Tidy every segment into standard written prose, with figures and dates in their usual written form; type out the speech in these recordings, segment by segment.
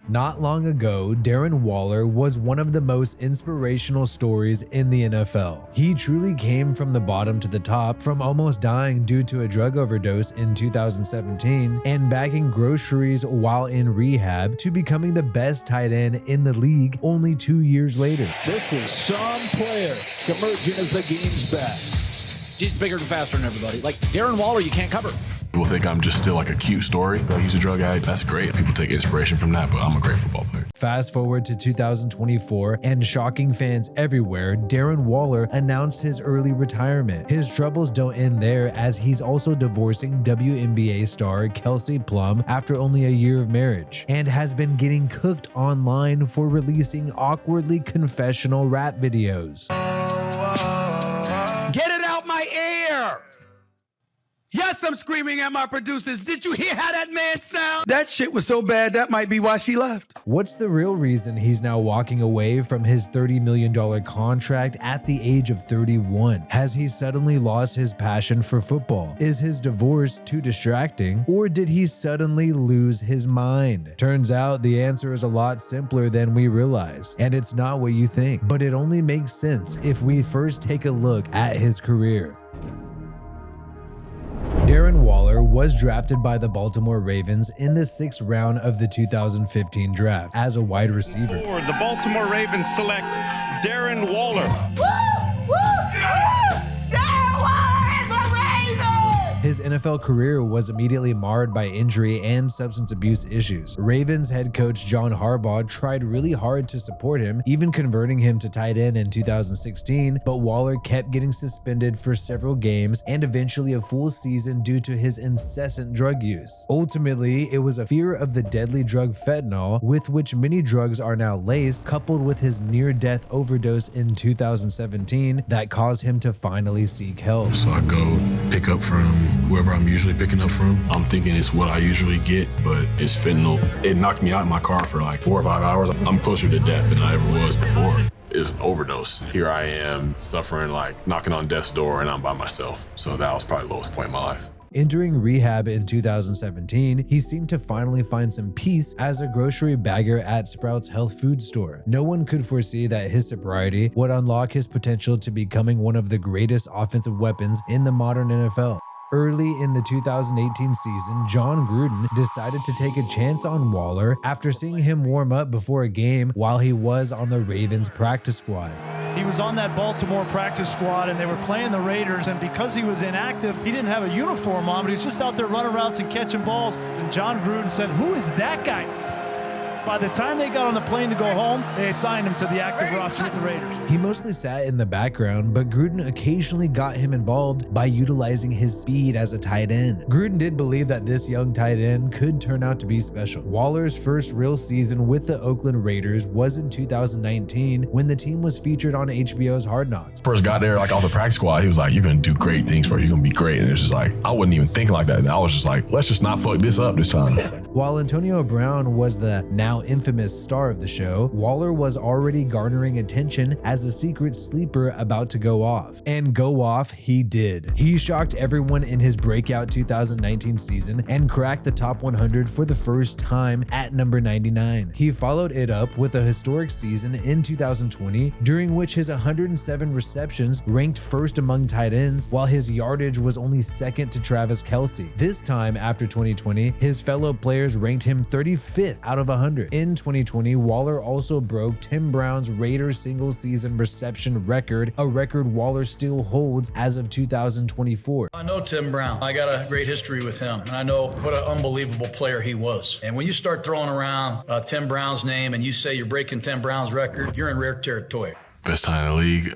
Not long ago, Darren Waller was one of the most inspirational stories in the NFL. He truly came from the bottom to the top, from almost dying due to a drug overdose in 2017 and bagging groceries while in rehab to becoming the best tight end in the league only 2 years later. This is some player emerging as the game's best. He's bigger and faster than everybody. Like Darren Waller, you can't cover. People think I'm just still like a cute story, but he's a drug addict. That's great. People take inspiration from that, but I'm a great football player. Fast forward to 2024, and shocking fans everywhere, Darren Waller announced his early retirement. His troubles don't end there, as he's also divorcing WNBA star Kelsey Plum after only a year of marriage, and has been getting cooked online for releasing awkwardly confessional rap videos. Get it out my ear! Yes, I'm screaming at my producers. Did you hear how that man sound? That shit was so bad, that might be why she left. What's the real reason he's now walking away from his $30 million contract at the age of 31? Has he suddenly lost his passion for football? Is his divorce too distracting? Or did he suddenly lose his mind? Turns out the answer is a lot simpler than we realize, and it's not what you think. But it only makes sense if we first take a look at his career. Darren Waller was drafted by the Baltimore Ravens in the 6th round of the 2015 draft as a wide receiver. The Baltimore Ravens select Darren Waller. His NFL career was immediately marred by injury and substance abuse issues. Ravens head coach John Harbaugh tried really hard to support him, even converting him to tight end in 2016, but Waller kept getting suspended for several games and eventually a full season due to his incessant drug use. Ultimately, it was a fear of the deadly drug fentanyl, with which many drugs are now laced, coupled with his near-death overdose in 2017, that caused him to finally seek help. So I go pick up from whoever I'm usually picking up from. I'm thinking it's what I usually get, but it's fentanyl. It knocked me out in my car for like 4 or 5 hours. I'm closer to death than I ever was before. It's an overdose. Here I am suffering, like knocking on death's door, and I'm by myself. So that was probably the lowest point in my life. Entering rehab in 2017, he seemed to finally find some peace as a grocery bagger at Sprouts Health Food Store. No one could foresee that his sobriety would unlock his potential to becoming one of the greatest offensive weapons in the modern NFL. Early in the 2018 season, John Gruden decided to take a chance on Waller after seeing him warm up before a game while he was on the Ravens practice squad. He was on that Baltimore practice squad, and they were playing the Raiders, and because he was inactive, he didn't have a uniform on, but he was just out there running routes and catching balls. And John Gruden said, "Who is that guy?" By the time they got on the plane to go home, they assigned him to the active roster with the Raiders. He mostly sat in the background, but Gruden occasionally got him involved by utilizing his speed as a tight end. Gruden did believe that this young tight end could turn out to be special. Waller's first real season with the Oakland Raiders was in 2019 when the team was featured on HBO's Hard Knocks. First got there, like off the practice squad, he was like, "You're gonna do great things for you. You're gonna be great." And it's just like, I wasn't even thinking like that. And I was just like, let's just not fuck this up this time. While Antonio Brown was the now infamous star of the show, Waller was already garnering attention as a secret sleeper about to go off. And go off he did. He shocked everyone in his breakout 2019 season and cracked the top 100 for the first time at number 99. He followed it up with a historic season in 2020, during which his 107 receptions ranked first among tight ends, while his yardage was only second to Travis Kelce. This time after 2020, his fellow players ranked him 35th out of 100. In 2020, Waller also broke Tim Brown's Raiders single-season reception record, a record Waller still holds as of 2024. I know Tim Brown. I got a great history with him, and I know what an unbelievable player he was. And when you start throwing around Tim Brown's name and you say you're breaking Tim Brown's record, you're in rare territory. Best tight end in the league.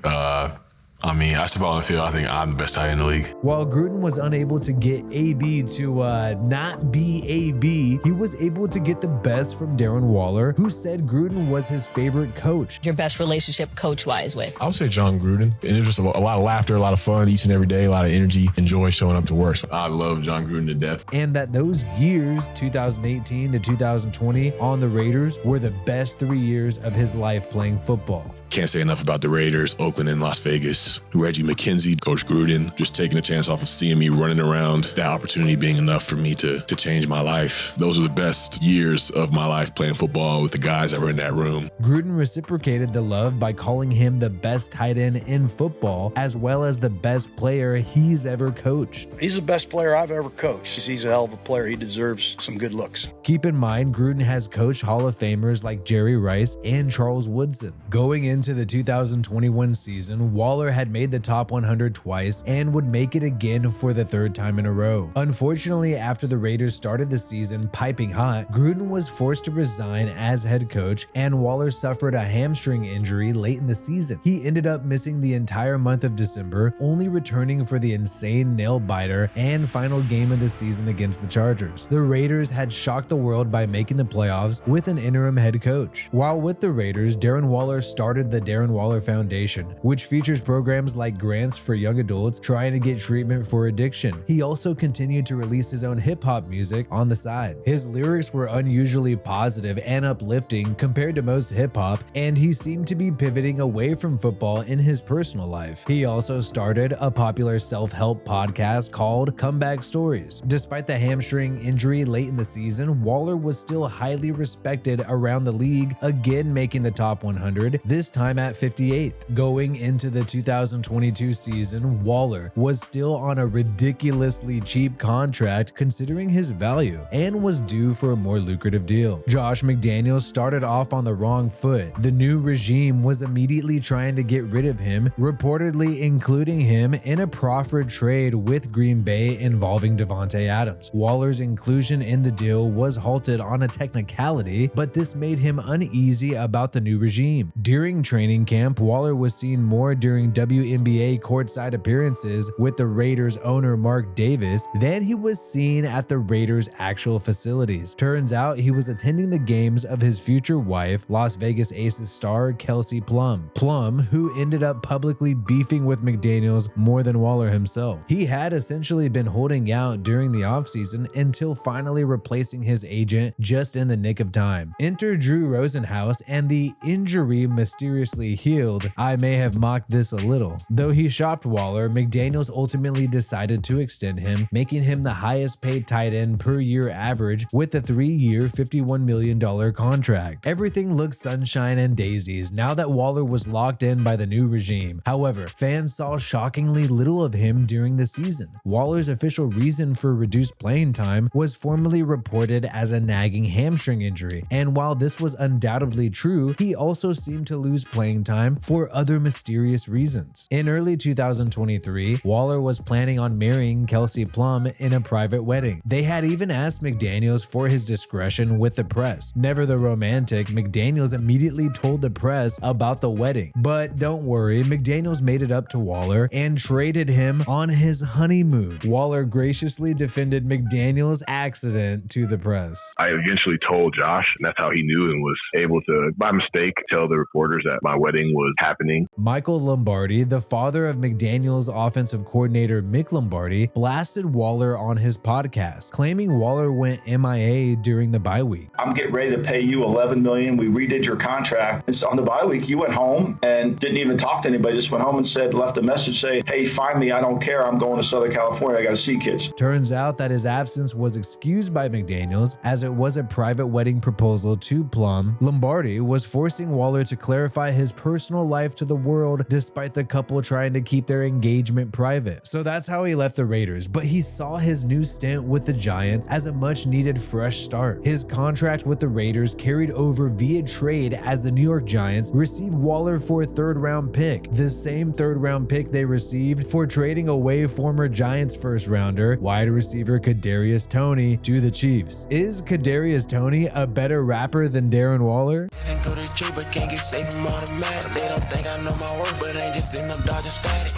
I step out on the field, I think I'm the best tight end in the league. While Gruden was unable to get AB to not be AB, he was able to get the best from Darren Waller, who said Gruden was his favorite coach. Your best relationship coach-wise with? I would say John Gruden. And it was just a lot of laughter, a lot of fun each and every day, a lot of energy, enjoy showing up to work. So I love John Gruden to death. And that those years, 2018 to 2020, on the Raiders were the best 3 years of his life playing football. Can't say enough about the Raiders, Oakland and Las Vegas. Reggie McKenzie, Coach Gruden, just taking a chance off of seeing me running around, that opportunity being enough for me to change my life. Those are the best years of my life playing football with the guys that were in that room. Gruden reciprocated the love by calling him the best tight end in football, as well as the best player he's ever coached. He's the best player I've ever coached. He's a hell of a player. He deserves some good looks. Keep in mind, Gruden has coached Hall of Famers like Jerry Rice and Charles Woodson. Going into the 2021 season, Waller had made the top 100 twice and would make it again for the third time in a row. Unfortunately, after the Raiders started the season piping hot, Gruden was forced to resign as head coach, and Waller suffered a hamstring injury late in the season. He ended up missing the entire month of December, only returning for the insane nail-biter and final game of the season against the Chargers. The Raiders had shocked the world by making the playoffs with an interim head coach. While with the Raiders, Darren Waller started the Darren Waller Foundation, which features programs like grants for young adults trying to get treatment for addiction. He also continued to release his own hip-hop music on the side. His lyrics were unusually positive and uplifting compared to most hip-hop, and he seemed to be pivoting away from football in his personal life. He also started a popular self-help podcast called Comeback Stories. Despite the hamstring injury late in the season, Waller was still highly respected around the league, again making the top 100, this time at 58th. Going into the 2022 season, Waller was still on a ridiculously cheap contract considering his value, and was due for a more lucrative deal. Josh McDaniels started off on the wrong foot. The new regime was immediately trying to get rid of him, reportedly including him in a proffered trade with Green Bay involving Davante Adams. Waller's inclusion in the deal was halted on a technicality, but this made him uneasy about the new regime. During training camp, Waller was seen more during WNBA courtside appearances with the Raiders owner Mark Davis than he was seen at the Raiders' actual facilities. Turns out he was attending the games of his future wife, Las Vegas Aces star Kelsey Plum. Plum, who ended up publicly beefing with McDaniels more than Waller himself. He had essentially been holding out during the offseason until finally replacing his agent just in the nick of time. Enter Drew Rosenhaus, and the injury mysteriously healed. I may have mocked this a little. Though he shopped Waller, McDaniels ultimately decided to extend him, making him the highest paid tight end per year average with a 3-year, $51 million contract. Everything looked sunshine and daisies now that Waller was locked in by the new regime. However, fans saw shockingly little of him during the season. Waller's official reason for reduced playing time was formally reported as a nagging hamstring injury, and while this was undoubtedly true, he also seemed to lose playing time for other mysterious reasons. In early 2023, Waller was planning on marrying Kelsey Plum in a private wedding. They had even asked McDaniels for his discretion with the press. Never the romantic, McDaniels immediately told the press about the wedding. But don't worry, McDaniels made it up to Waller and traded him on his honeymoon. Waller graciously defended McDaniels' accident to the press. I eventually told Josh, and that's how he knew and was able to, by mistake, tell the reporters that my wedding was happening. Michael Lombardi, the father of McDaniels' offensive coordinator Mick Lombardi, blasted Waller on his podcast, claiming Waller went MIA during the bye week. I'm getting ready to pay you $11 million. We redid your contract. It's on the bye week. You went home and didn't even talk to anybody. Just went home and left a message saying, hey, find me. I don't care. I'm going to Southern California. I got to see kids. Turns out that his absence was excused by McDaniels, as it was a private wedding proposal to Plum. Lombardi was forcing Waller to clarify his personal life to the world, despite the couple trying to keep their engagement private. So that's how he left the Raiders, but he saw his new stint with the Giants as a much-needed fresh start. His contract with the Raiders carried over via trade as the New York Giants received Waller for a third-round pick, the same third-round pick they received for trading away former Giants first-rounder wide receiver Kadarius Toney to the Chiefs. Is Kadarius Toney a better rapper than Darren Waller?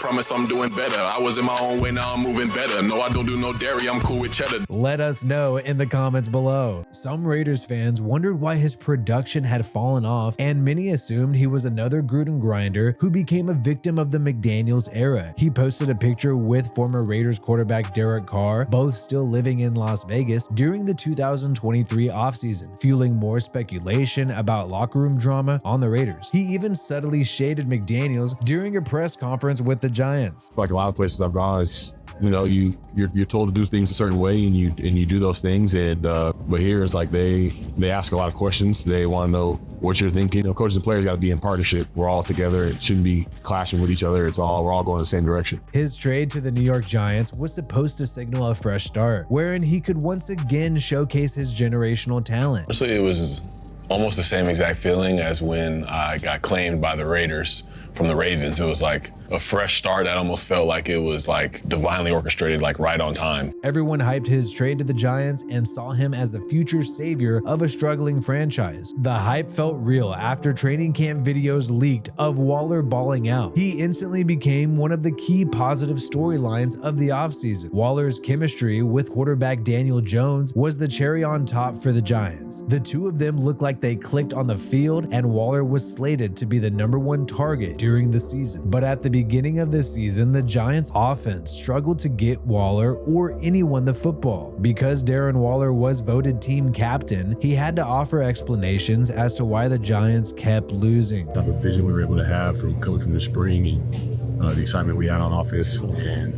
Promise I'm doing better. I was in my own way, now I'm moving better. No, I don't do no dairy, I'm cool with cheddar. Let us know in the comments below. Some Raiders fans wondered why his production had fallen off, and many assumed he was another Gruden grinder who became a victim of the McDaniels era. He posted a picture with former Raiders quarterback Derek Carr, both still living in Las Vegas, during the 2023 offseason, fueling more speculation about locker locker room drama on the Raiders. He even subtly shaded McDaniels during a press conference with the Giants. Like a lot of places I've gone, it's, you know, you're told to do things a certain way, and you do those things. And but here it's like they ask a lot of questions. They want to know what you're thinking. You know, coaches and players got to be in partnership. We're all together. It shouldn't be clashing with each other. We're all going in the same direction. His trade to the New York Giants was supposed to signal a fresh start, wherein he could once again showcase his generational talent. So it was almost the same exact feeling as when I got claimed by the Raiders from the Ravens. It was like a fresh start that almost felt like it was like divinely orchestrated, like right on time. Everyone hyped his trade to the Giants and saw him as the future savior of a struggling franchise. The hype felt real after training camp videos leaked of Waller balling out. He instantly became one of the key positive storylines of the offseason. Waller's chemistry with quarterback Daniel Jones was the cherry on top for the Giants. The two of them looked like they clicked on the field, and Waller was slated to be the #1 target during the season. But at the beginning of this season, the Giants offense struggled to get Waller or anyone the football. Because Darren Waller was voted team captain, he had to offer explanations as to why the Giants kept losing. The type of vision we were able to have from coming from the spring, and the excitement we had on offense, and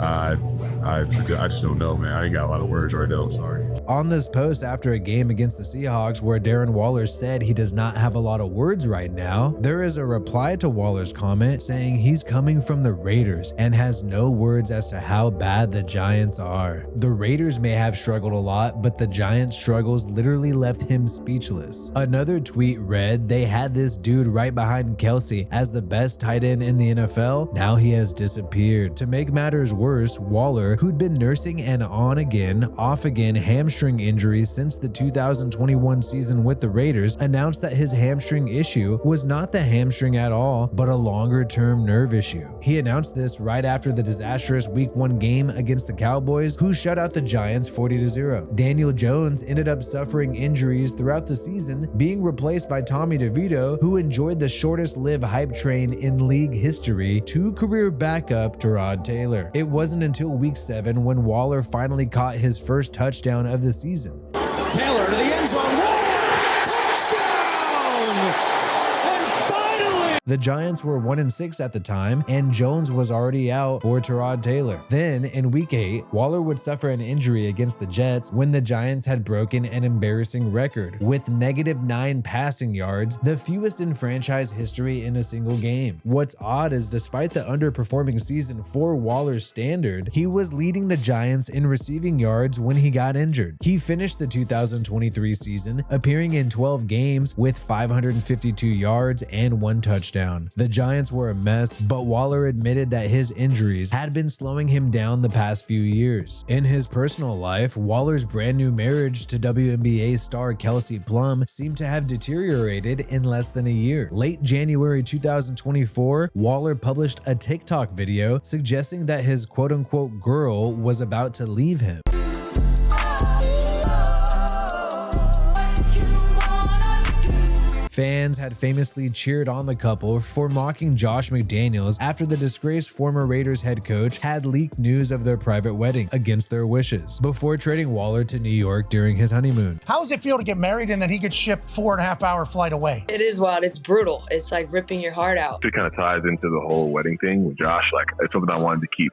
I just don't know, man. I ain't got a lot of words right now. I'm sorry. On this post after a game against the Seahawks where Darren Waller said he does not have a lot of words right now, there is a reply to Waller's comment saying he's coming from the Raiders and has no words as to how bad the Giants are. The Raiders may have struggled a lot, but the Giants' struggles literally left him speechless. Another tweet read, "They had this dude right behind Kelsey as the best tight end in the NFL. Now he has disappeared." To make matters worse, Waller, who'd been nursing an on-again, off-again hamstring injury since the 2021 season with the Raiders, announced that his hamstring issue was not the hamstring at all, but a longer-term nerve issue. He announced this right after the disastrous Week 1 game against the Cowboys, who shut out the Giants 40-0. Daniel Jones ended up suffering injuries throughout the season, being replaced by Tommy DeVito, who enjoyed the shortest-lived hype train in league history, to career backup Tyrod Taylor. It wasn't until Week 7 when Waller finally caught his first touchdown of the season. Taylor to the end zone. Waller! Touchdown! And finally! The Giants were 1-6 at the time, and Jones was already out for Tyrod Taylor. Then, in Week 8, Waller would suffer an injury against the Jets when the Giants had broken an embarrassing record, with -9 passing yards, the fewest in franchise history in a single game. What's odd is despite the underperforming season for Waller's standard, he was leading the Giants in receiving yards when he got injured. He finished the 2023 season, appearing in 12 games with 552 yards and 1 touchdown. The Giants were a mess, but Waller admitted that his injuries had been slowing him down the past few years. In his personal life, Waller's brand new marriage to WNBA star Kelsey Plum seemed to have deteriorated in less than a year. Late January 2024, Waller published a TikTok video suggesting that his quote-unquote girl was about to leave him. Fans had famously cheered on the couple for mocking Josh McDaniels after the disgraced former Raiders head coach had leaked news of their private wedding against their wishes before trading Waller to New York during his honeymoon. How does it feel to get married and then he gets shipped 4.5-hour flight away? It is wild. It's brutal. It's like ripping your heart out. It kind of ties into the whole wedding thing with Josh. Like, it's something I wanted to keep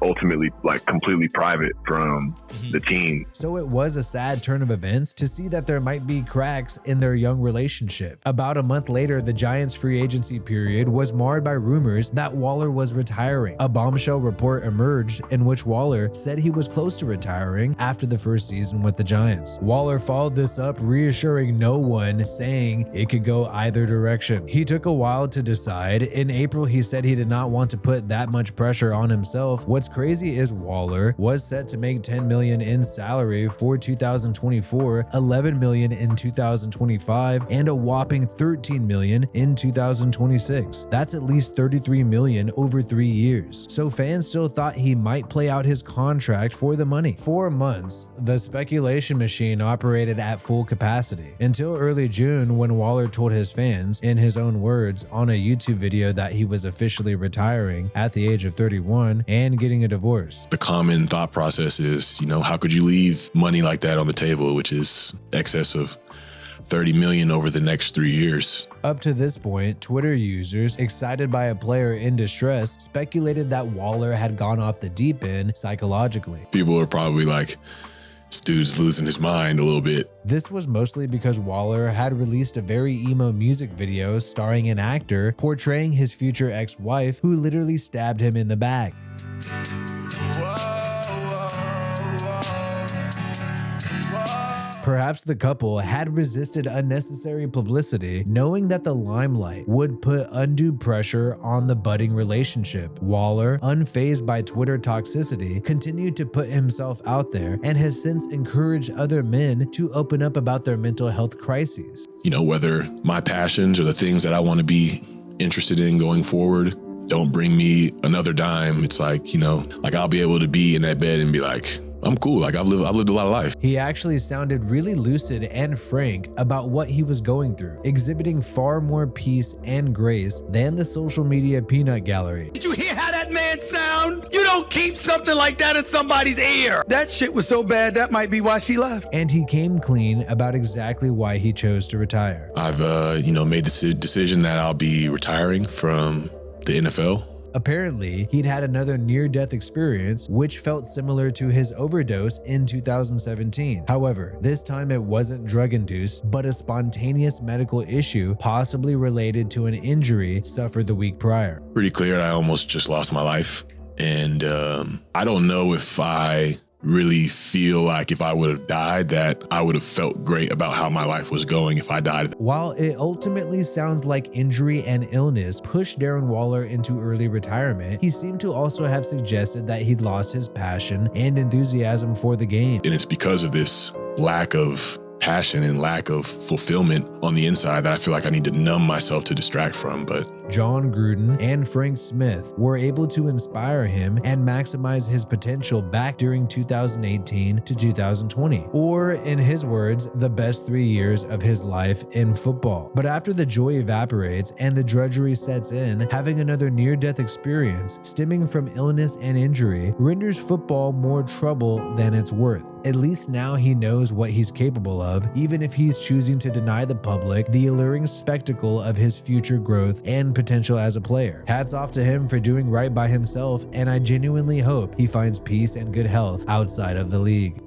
ultimately like completely private from the team. So it was a sad turn of events to see that there might be cracks in their young relationship. About a month later, the Giants' free agency period was marred by rumors that Waller was retiring. A bombshell report emerged in which Waller said he was close to retiring after the first season with the Giants. Waller followed this up, reassuring no one, saying it could go either direction. He took a while to decide. In April, he said he did not want to put that much pressure on himself. What's crazy is Waller was set to make $10 million in salary for 2024, $11 million in 2025, and a whopping $13 million in 2026. That's at least $33 million over 3 years. So fans still thought he might play out his contract for the money. For months, the speculation machine operated at full capacity until early June when Waller told his fans, in his own words, on a YouTube video that he was officially retiring at the age of 31 and getting a divorce. The common thought process is, how could you leave money like that on the table, which is excess of $30 million over the next 3 years. Up to this point, Twitter users, excited by a player in distress, speculated that Waller had gone off the deep end psychologically. People are probably like, this dude's losing his mind a little bit. This was mostly because Waller had released a very emo music video starring an actor portraying his future ex-wife who literally stabbed him in the back. Perhaps the couple had resisted unnecessary publicity, knowing that the limelight would put undue pressure on the budding relationship. Waller, unfazed by Twitter toxicity, continued to put himself out there and has since encouraged other men to open up about their mental health crises. You know, whether my passions or the things that I want to be interested in going forward don't bring me another dime, it's like, you know, like I'll be able to be in that bed and be like, I'm cool. Like I've lived a lot of life. He actually sounded really lucid and frank about what he was going through, exhibiting far more peace and grace than the social media peanut gallery. Did you hear how that man sound? You don't keep something like that in somebody's ear. That shit was so bad, that might be why she left. And he came clean about exactly why he chose to retire. I've, made the decision that I'll be retiring from the NFL. Apparently, he'd had another near-death experience, which felt similar to his overdose in 2017. However, this time it wasn't drug-induced, but a spontaneous medical issue possibly related to an injury suffered the week prior. Pretty clear I almost just lost my life. And I don't know if I really feel like if I would have died that I would have felt great about how my life was going if I died. While it ultimately sounds like injury and illness pushed Darren Waller into early retirement, he seemed to also have suggested that he'd lost his passion and enthusiasm for the game. And it's because of this lack of passion and lack of fulfillment on the inside that I feel like I need to numb myself to distract from. But John Gruden and Frank Smith were able to inspire him and maximize his potential back during 2018 to 2020, or in his words, the best 3 years of his life in football. But after the joy evaporates and the drudgery sets in, having another near-death experience stemming from illness and injury renders football more trouble than it's worth. At least now he knows what he's capable of, even if he's choosing to deny the public the alluring spectacle of his future growth and potential as a player. Hats off to him for doing right by himself, and I genuinely hope he finds peace and good health outside of the league.